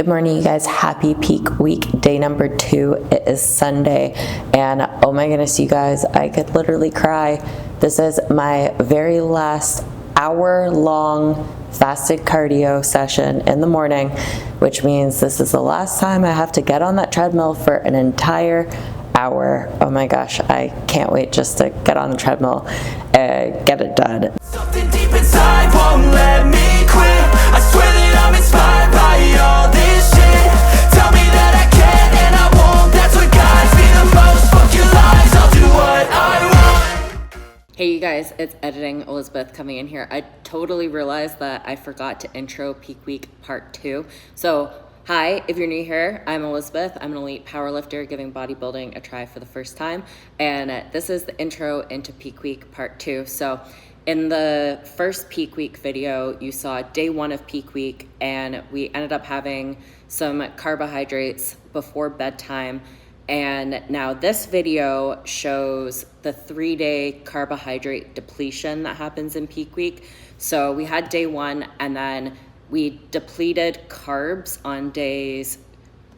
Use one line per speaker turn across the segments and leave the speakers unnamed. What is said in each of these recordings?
Good morning, you guys. Happy peak week, day number 2. It is Sunday, and oh my goodness, you guys, I could literally cry. This is my very last hour-long fasted cardio session in the morning, which means this is the last time I have to get on that treadmill for an entire hour. Oh my gosh, I can't wait just to get on the treadmill and get it done.
Something deep inside won't let me quit. I swear that I'm inspired by all this shit. Tell me that I can and I won't. That's what guides me the most. Fuck your lies, I'll do what I want.
Hey you guys, it's Editing Elizabeth coming in here. I totally realized that I forgot to intro Peak Week Part 2. So, hi, if you're new here, I'm Elizabeth. I'm an elite powerlifter giving bodybuilding a try for the first time. And this is the intro into Peak Week Part 2. So, in the first Peak Week video, you saw day 1 of Peak Week, and we ended up having some carbohydrates before bedtime. And now this video shows the 3-day carbohydrate depletion that happens in Peak Week. So we had day 1, and then we depleted carbs on days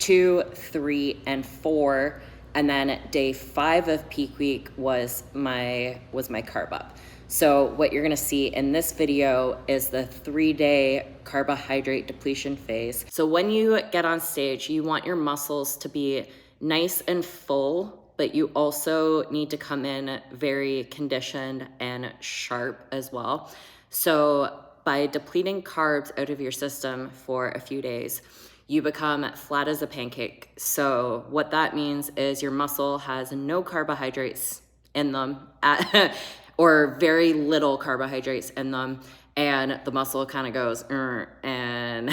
2, 3, and 4. And then day 5 of Peak Week was my carb up. So what you're gonna see in this video is the 3-day carbohydrate depletion phase. So when you get on stage, you want your muscles to be nice and full, but you also need to come in very conditioned and sharp as well. So by depleting carbs out of your system for a few days, you become flat as a pancake. So what that means is your muscle has no carbohydrates in them or very little carbohydrates in them, and the muscle kind of goes and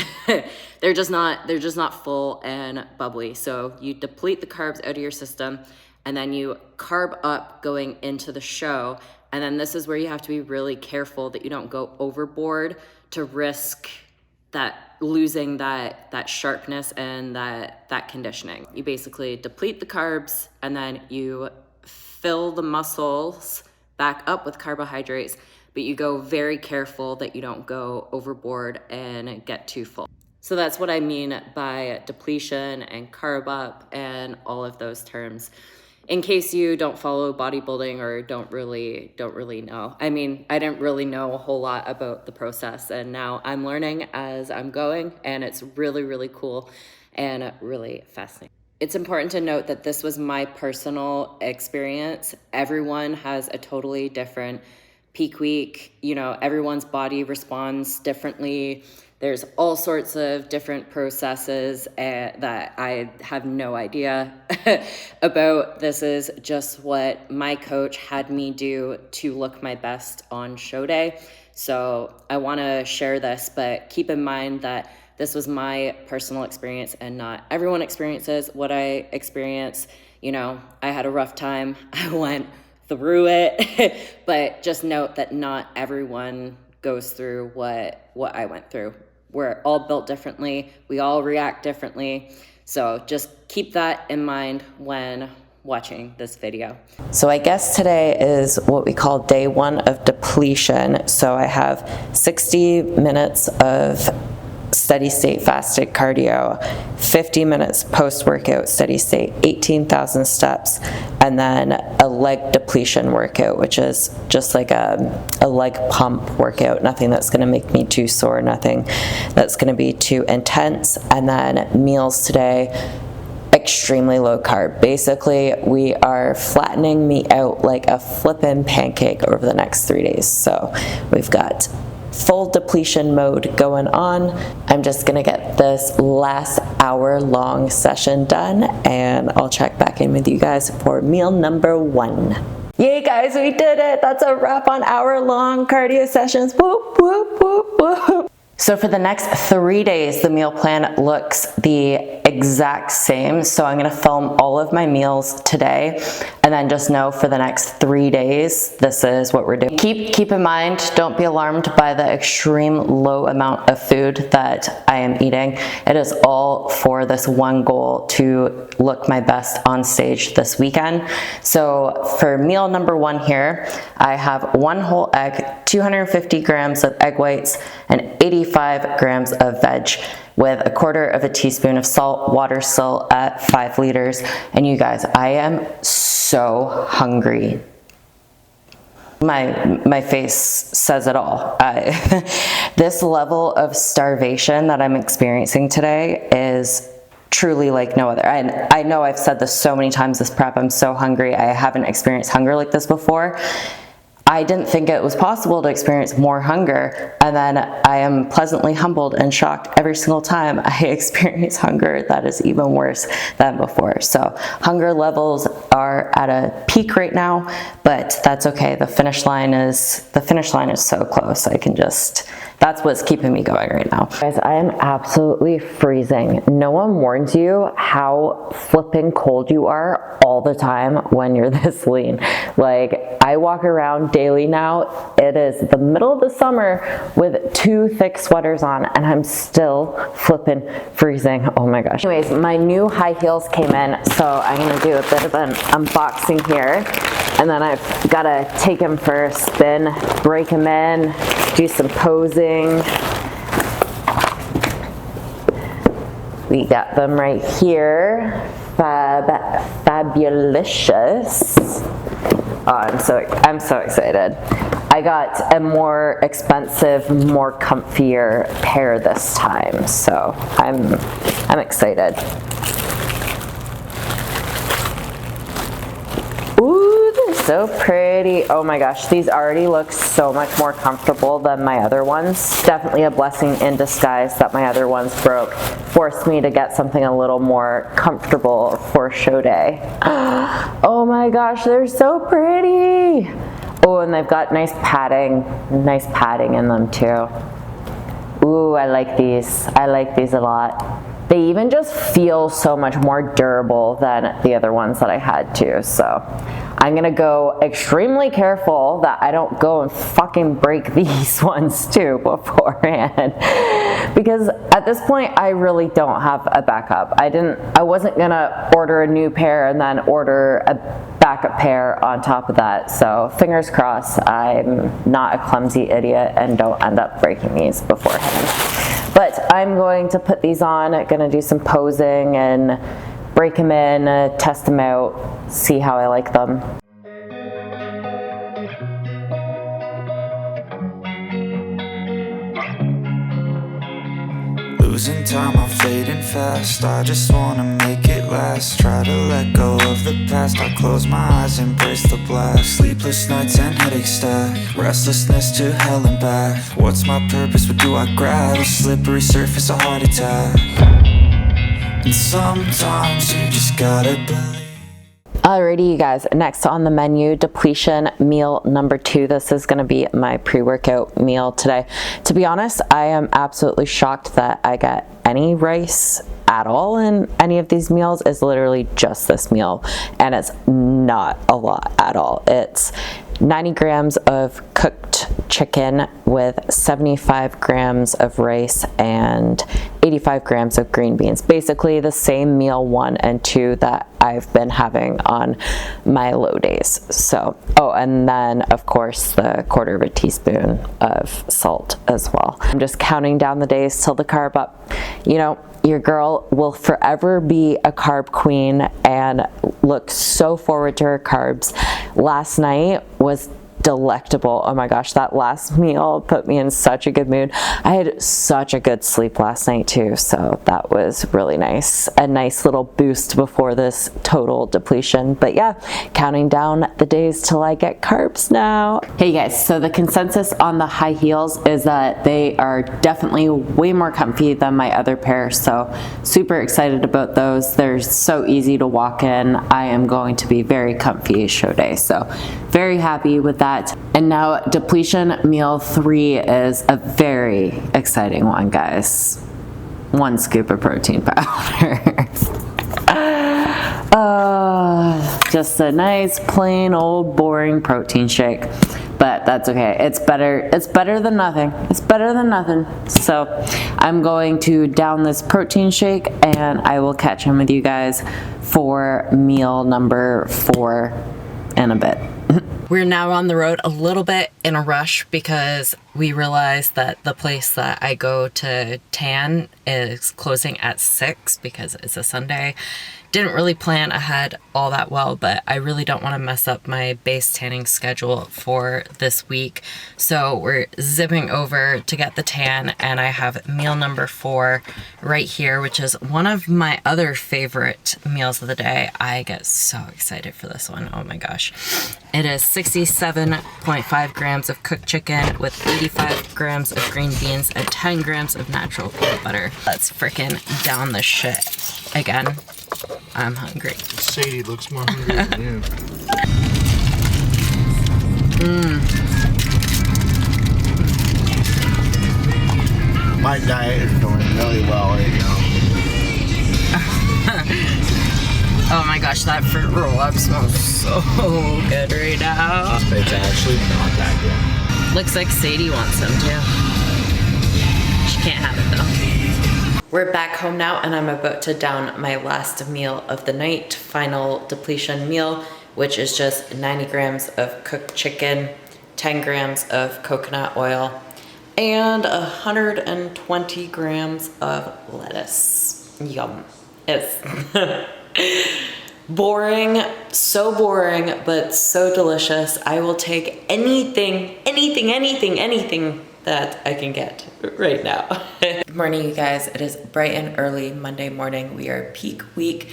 they're just not full and bubbly. So you deplete the carbs out of your system, and then you carb up going into the show. And then this is where you have to be really careful that you don't go overboard to risk that losing that sharpness and that conditioning. You basically deplete the carbs, and then you fill the muscles back up with carbohydrates, but you go very careful that you don't go overboard and get too full. So that's what I mean by depletion and carb up and all of those terms. In case you don't follow bodybuilding or don't really know. I mean, I didn't really know a whole lot about the process, and now I'm learning as I'm going, and it's really, really cool and really fascinating. It's important to note that this was my personal experience. Everyone has a totally different peak week. You know, everyone's body responds differently. There's all sorts of different processes that I have no idea about. This is just what my coach had me do to look my best on show day. So I want to share this, but keep in mind that this was my personal experience, and not everyone experiences what I experienced. You know, I had a rough time. I went through it, but just note that not everyone goes through what I went through. We're all built differently. We all react differently. So just keep that in mind when watching this video.
So I guess today is what we call day 1 of depletion. So I have 60 minutes of steady state fasted cardio, 50 minutes post-workout steady state, 18,000 steps, and then a leg depletion workout, which is just like a leg pump workout, nothing that's going to make me too sore, nothing that's going to be too intense. And then meals today, extremely low carb. Basically, we are flattening me out like a flippin' pancake over the next 3 days. So we've got full depletion mode going on. I'm just gonna get this last hour-long session done, and I'll check back in with you guys for meal number 1. Yay guys, we did it! That's a wrap on hour-long cardio sessions. Whoop, whoop, whoop, whoop. So for the next 3 days, the meal plan looks the exact same. So I'm gonna film all of my meals today, and then just know for the next 3 days, this is what we're doing. Keep in mind, don't be alarmed by the extreme low amount of food that I am eating. It is all for this one goal, to look my best on stage this weekend. So for meal number 1 here, I have 1 whole egg, 250 grams of egg whites, and 85 grams of veg. with 1/4 of a teaspoon of salt, water still at 5 liters. And you guys, I am so hungry. My face says it all. This level of starvation that I'm experiencing today is truly like no other. And I know I've said this so many times this prep, I'm so hungry. I haven't experienced hunger like this before. I didn't think it was possible to experience more hunger, and then I am pleasantly humbled and shocked every single time I experience hunger that is even worse than before. So hunger levels are at a peak right now, but that's okay. The finish line is so close. That's what's keeping me going right now. Guys, I am absolutely freezing. No one warns you how flipping cold you are all the time when you're this lean. Like, I walk around daily now. It is the middle of the summer with 2 thick sweaters on, and I'm still flipping freezing. Oh my gosh. Anyways, my new high heels came in, so I'm gonna do a bit of an unboxing here. And then I've got to take them for a spin, break them in, do some posing. We got them right here. Fabulicious. Oh, I'm so excited. I got a more expensive, more comfier pair this time, so I'm excited. Ooh, they're so pretty. Oh my gosh, these already look so much more comfortable than my other ones. Definitely a blessing in disguise that my other ones broke. Forced me to get something a little more comfortable for show day. Oh my gosh, they're so pretty. Oh, and they've got nice padding in them too. Ooh, I like these. I like these a lot. They even just feel so much more durable than the other ones that I had too. So I'm gonna go extremely careful that I don't go and fucking break these ones too beforehand. Because at this point, I really don't have a backup. I wasn't gonna order a new pair and then order a backup pair on top of that. So fingers crossed, I'm not a clumsy idiot and don't end up breaking these beforehand. But I'm going to put these on, gonna do some posing and break them in, test them out, see how I like them.
Losing time, I'm fading fast. I just wanna make it last. Try to let go of the past. I close my eyes, embrace the blast. Sleepless nights and headache stack. Restlessness to hell and back. What's my purpose? What do I grab? A slippery surface, a heart attack. And sometimes you just gotta believe.
Alrighty, you guys, next on the menu, depletion meal number 2. This is gonna be my pre-workout meal today. To be honest, I am absolutely shocked that I got any rice at all in any of these meals. Is literally just this meal, and it's not a lot at all. It's 90 grams of cooked chicken with 75 grams of rice and 85 grams of green beans. Basically the same meal 1 and 2 that I've been having on my low days. So, oh, and then of course the 1/4 of a teaspoon of salt as well. I'm just counting down the days till the carb up. You know, your girl will forever be a carb queen and look so forward to her carbs. Last night was delectable. Oh my gosh, that last meal put me in such a good mood. I had such a good sleep last night too, so that was really nice. A nice little boost before this total depletion. But yeah, counting down the days till I get carbs now. Hey guys, so the consensus on the high heels is that they are definitely way more comfy than my other pair, so super excited about those. They're so easy to walk in. I am going to be very comfy show day, so very happy with that. And now depletion meal 3 is a very exciting one, guys. 1 scoop of protein powder. Just a nice plain old boring protein shake, but that's okay. It's better than nothing. It's better than nothing. So I'm going to down this protein shake and I will catch in with you guys for meal number 4 in a bit. We're now on the road a little bit in a rush because we realized that the place that I go to tan is closing at 6 because it's a Sunday. Didn't really plan ahead all that well, but I really don't want to mess up my base tanning schedule for this week. So we're zipping over to get the tan, and I have meal number 4 right here, which is one of my other favorite meals of the day. I get so excited for this one. Oh my gosh. It is 67.5 grams of cooked chicken with 85 grams of green beans and 10 grams of natural peanut butter. Let's frickin' down the shit. Again, I'm hungry.
Sadie looks more hungry than you. My diet is going really well right now.
Oh my gosh, that fruit roll-up smells so good right now.
It's actually not that good.
Looks like Sadie wants some too. She can't have it though. We're back home now, and I'm about to down my last meal of the night, final depletion meal, which is just 90 grams of cooked chicken, 10 grams of coconut oil, and 120 grams of lettuce. Yum. It's boring, so boring, but so delicious. I will take anything that I can get right now. Good morning, you guys. It is bright and early Monday morning. We are peak week,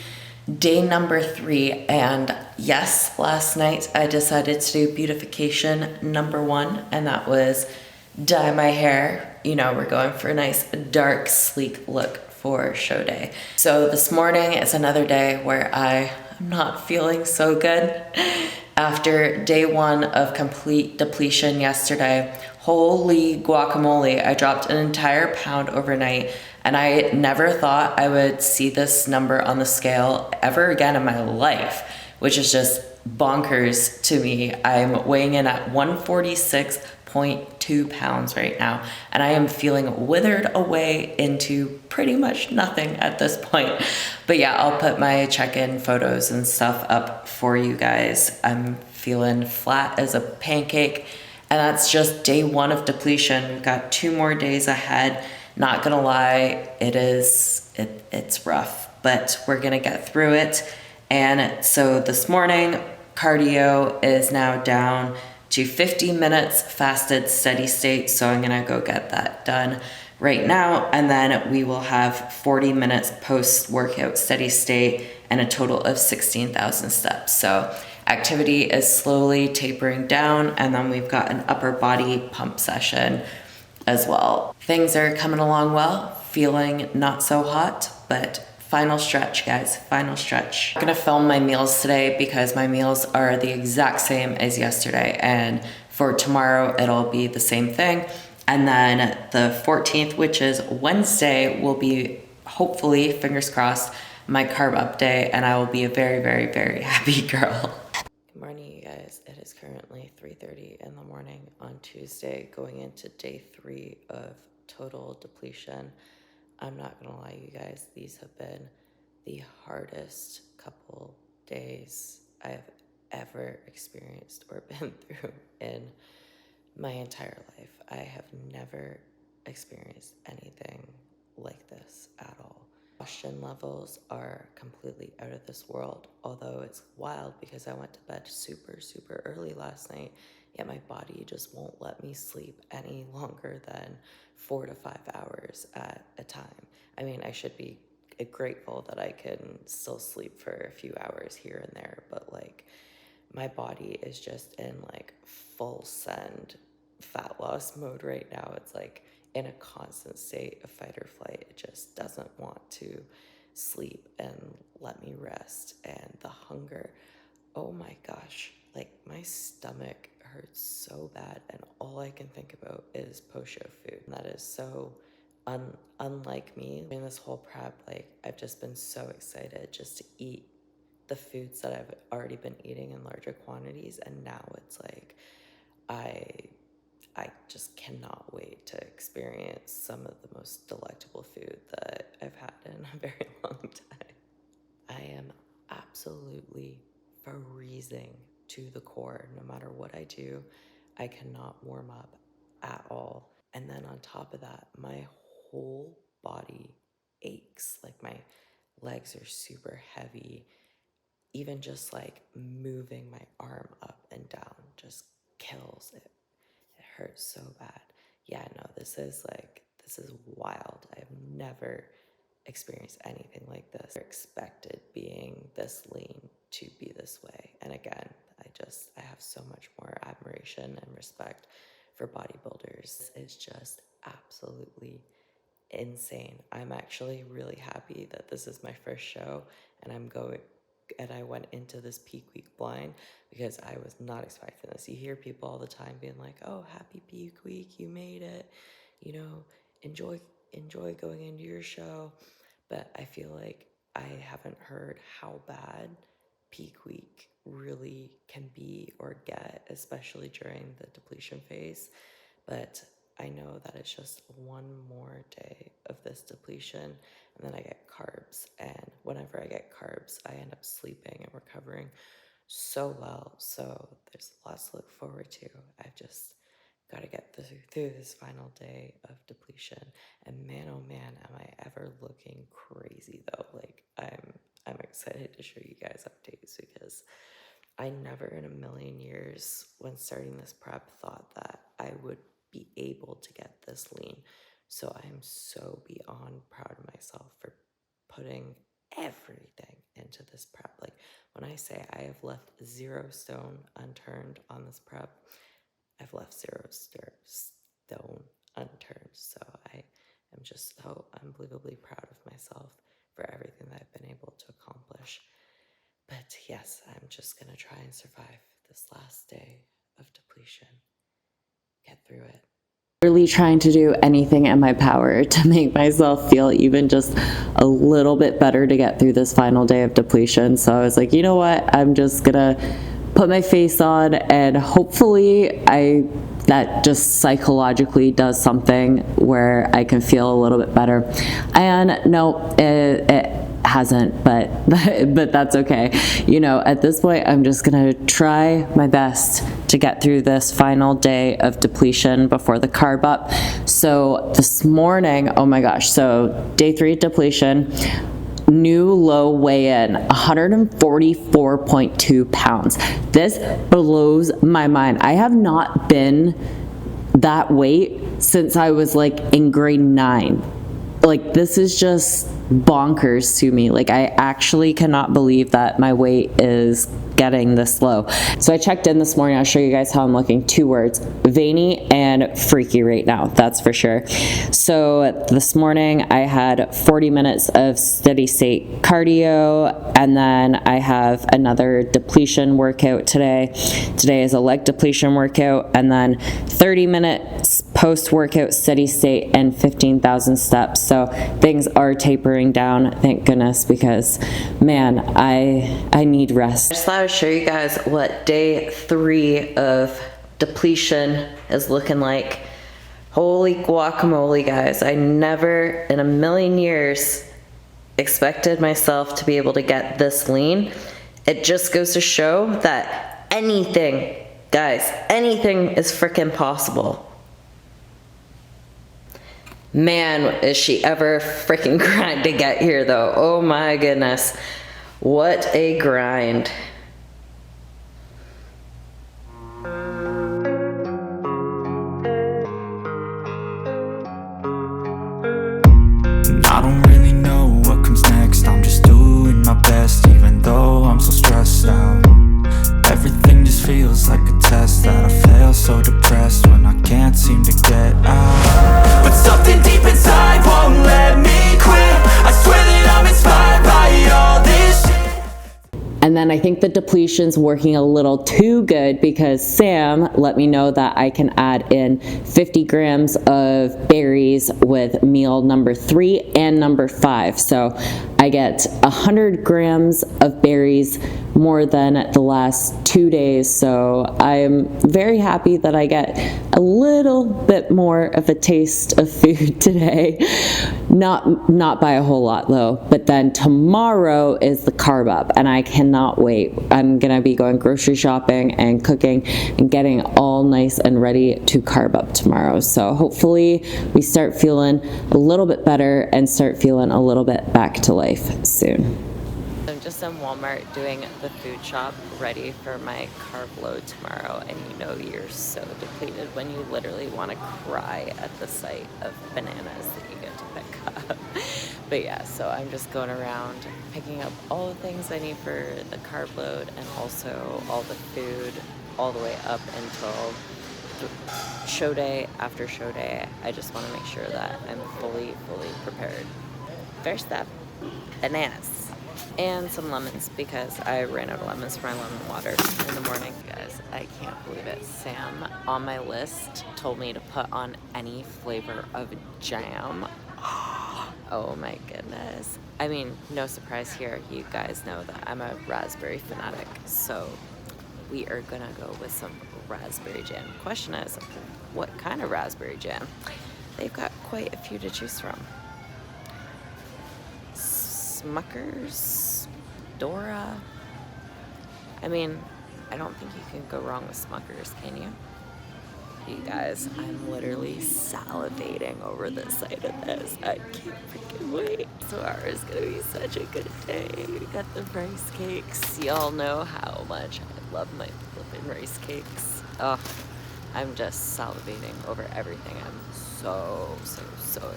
day number 3. And yes, last night I decided to do beautification number 1, and that was dye my hair. You know, we're going for a nice dark, sleek look for show day. So this morning is another day where I am not feeling so good. After day 1 of complete depletion yesterday, holy guacamole, I dropped an entire pound overnight, and I never thought I would see this number on the scale ever again in my life, which is just bonkers to me. I'm weighing in at 146.2 pounds right now, and I am feeling withered away into pretty much nothing at this point. But yeah, I'll put my check-in photos and stuff up for you guys. I'm feeling flat as a pancake, and that's just day 1 of depletion. We've got 2 more days ahead. Not gonna lie, it's rough, but we're gonna get through it. And so this morning, cardio is now down to 50 minutes fasted steady state. So I'm gonna go get that done right now. And then we will have 40 minutes post-workout steady state and a total of 16,000 steps. So activity is slowly tapering down. And then we've got an upper body pump session as well. Things are coming along well, feeling not so hot, but final stretch, guys, final stretch. I'm gonna film my meals today because my meals are the exact same as yesterday, and for tomorrow it'll be the same thing. And then the 14th, which is Wednesday, will be, hopefully, fingers crossed, my carb up day, and I will be a very, very, very happy girl. Good morning, you guys. It is currently 3:30 in the morning on Tuesday, going into day 3 of total depletion. I'm not gonna lie, you guys, these have been the hardest couple days I've ever experienced or been through in my entire life. I have never experienced anything like this at all. Exhaustion levels are completely out of this world, although it's wild because I went to bed super early last night, yet my body just won't let me sleep any longer than 4 to 5 hours at a time. I mean, I should be grateful that I can still sleep for a few hours here and there, but like my body is just in like full send fat loss mode right now. It's like in a constant state of fight or flight. It just doesn't want to sleep and let me rest. And the hunger, oh my gosh, like my stomach hurts so bad, and all I can think about is post-show food. And that is so unlike me. In this whole prep, like I've just been so excited just to eat the foods that I've already been eating in larger quantities, and now it's like I just cannot wait to experience some of the most delectable food that I've had in a very long time. I am absolutely freezing to the core. No matter what I do, I cannot warm up at all. And then on top of that, my whole body aches. Like my legs are super heavy. Even just like moving my arm up and down just kills it. It hurts so bad. Yeah, no, this is wild. I've never experienced anything like this. I expected being this lean to be this way. And again, I have so much more admiration and respect for bodybuilders. It's just absolutely insane. I'm actually really happy that this is my first show and I went into this peak week blind because I was not expecting this. You hear people all the time being like, oh, happy peak week, you made it, you know, enjoy going into your show. But I feel like I haven't heard how bad peak week really can be or get, especially during the depletion phase. But I know that it's just one more day of this depletion, and then I get carbs. And whenever I get carbs, I end up sleeping and recovering so well. So there's lots to look forward to. I've just got to get through this final day of depletion. And man, oh man, am I ever looking crazy though. Like I'm excited to show you guys updates because I never in a million years when starting this prep thought that I would be able to get this lean. So I'm so beyond proud of myself for putting everything into this prep. Like when I say I have left 0 stone unturned on this prep, I've left 0 stone unturned. So I am just so unbelievably proud of myself for everything that I've been able to accomplish. But yes, I'm just gonna try and survive this last day of depletion. Get through it. Really trying to do anything in my power to make myself feel even just a little bit better to get through this final day of depletion. So I was like, you know what? I'm just gonna put my face on and hopefully that just psychologically does something where I can feel a little bit better. And no, it hasn't, but that's okay. You know, at this point, I'm just gonna try my best to get through this final day of depletion before the carb up. So this morning, oh my gosh, so day 3 depletion, new low weigh-in, 144.2 pounds. This blows my mind. I have not been that weight since I was like in grade 9. Like this is just bonkers to me. Like I actually cannot believe that my weight is getting this low. So I checked in this morning. I'll show you guys how I'm looking. 2 words: veiny and freaky right now, that's for sure. So this morning I had 40 minutes of steady state cardio, and then I have another depletion workout today. Today is a leg depletion workout, and then 30 minutes post-workout steady state and 15,000 steps. So things are tapering down, thank goodness, because man, I need rest. I just thought I would show you guys what day 3 of depletion is looking like. Holy guacamole, guys. I never in a million years expected myself to be able to get this lean. It just goes to show that anything, guys, anything is freaking possible. Man, is she ever freaking grind to get here though. Oh my goodness. What a grind.
I don't really know what comes next. I'm just doing my best, even though I'm so stressed out. Everything just feels like a test that I fail, so depressed when I can't seem to get out. But something deep inside won't let me quit. I swear that I'm inspired by all this shit.
And then I think the depletion's working a little too good because Sam let me know that I can add in 50 grams of berries with meal number 3 and number 5. So I get 100 grams of berries more than the last 2 days. So I'm very happy that I get a little bit more of a taste of food today. Not by a whole lot though. But then tomorrow is the carb up, and I cannot wait. I'm gonna be going grocery shopping and cooking and getting all nice and ready to carb up tomorrow. So hopefully we start feeling a little bit better and start feeling a little bit back to life soon. I'm just in Walmart doing the food shop, ready for my carb load tomorrow, and you know you're so depleted when you literally want to cry at the sight of bananas that you get to pick up. But yeah, so I'm just going around picking up all the things I need for the carb load, and also all the food all the way up until show day after show day. I just want to make sure that I'm fully prepared. First up, bananas. And some lemons, because I ran out of lemons for my lemon water in the morning. Guys, I can't believe it. Sam on my list told me to put on any flavor of jam. Oh my goodness. I mean, no surprise here. You guys know that I'm a raspberry fanatic. So we are gonna go with some raspberry jam. Question is, what kind of raspberry jam? They've got quite a few to choose from. Smuckers, Dora. I mean, I don't think you can go wrong with Smuckers, can you? You guys, I'm literally salivating over the sight of this. I can't freaking wait. Tomorrow is gonna be such a good day. We got the rice cakes. Y'all know how much I love my flippin' rice cakes. Oh, I'm just salivating over everything. I'm so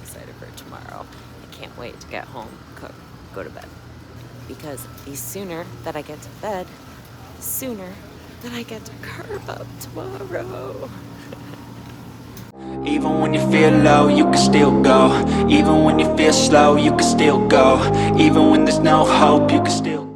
excited for tomorrow. I can't wait to get home, cook, go to bed. Because the sooner that I get to bed, the sooner that I get to carb up tomorrow.
Even when you feel low, you can still go. Even when you feel slow, you can still go. Even when there's no hope, you can still go.